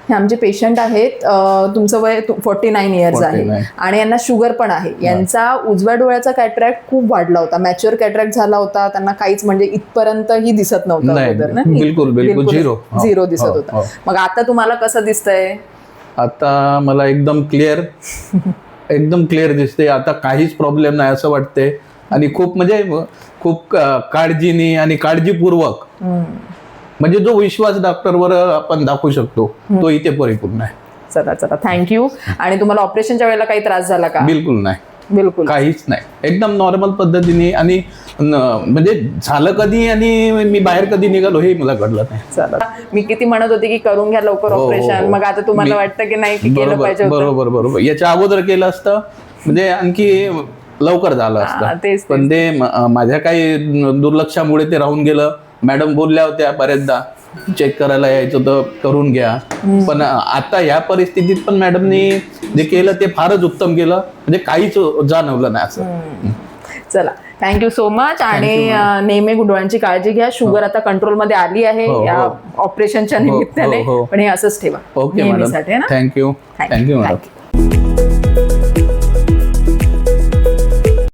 हे आमचे पेशंट आहेत, तुमचं वय 49 इयर्स आहे 49. आणि यांना शुगर पण आहे. यांचा उजव्या डोळ्याचा कॅटरॅक्ट खूप वाढला होता, मॅच्युअर कॅटरॅक्ट झाला होता, त्यांना काहीच म्हणजे इथपर्यंतही दिसत नव्हतं नाही, अगोदर ना? बिलकुल झिरो. झिरो दिसत होता. मग आता तुम्हाला कसं दिसतंय? आता मला एकदम क्लिअर दिसते. आता काहीच प्रॉब्लेम नाही असं वाटते. आणि खूप म्हणजे खूप काळजीने आणि काळजीपूर्वक, म्हणजे जो विश्वास डॉक्टरवर आपण दाखवू शकतो तो इथे परिपूर्ण आहे. चला चला, थँक्यू. आणि तुम्हाला ऑपरेशनच्या वेळेला काही त्रास झाला का? बिलकुल नाही, बिलकुल काहीच नाही. एकदम नॉर्मल पद्धतीने. आणि म्हणजे झालं कधी आणि मी बाहेर कधी निघालो हे मला घडलं नाही. चला, मी किती म्हणत होते की करून घ्या लवकर ऑपरेशन, मग आता तुम्हाला वाटतं की नाही की केलं पाहिजे होतं? बरोबर. याच्या अगोदर केलं असतं म्हणजे आणखी लवकर झालं असतं. तेच. पण ते माझ्या काही दुर्लक्षामुळे ते राहून गेलं. मॅडम बोलल्या होत्या बऱ्याचदा चेक करायला यायचं तर करून घ्या, पण आता या परिस्थितीत पण मॅडमनी जे केलं ते फारच उत्तम केलं, म्हणजे काहीच जाणवलं नाही असं. चला, थँक्यू सो मच. आणि नेहमी डोळ्यांची काळजी घ्या. शुगर आता कंट्रोलमध्ये आली आहे या ऑपरेशनच्या निमित्ताने, पण हे असंच ठेवा. Okay madam, thank you madam.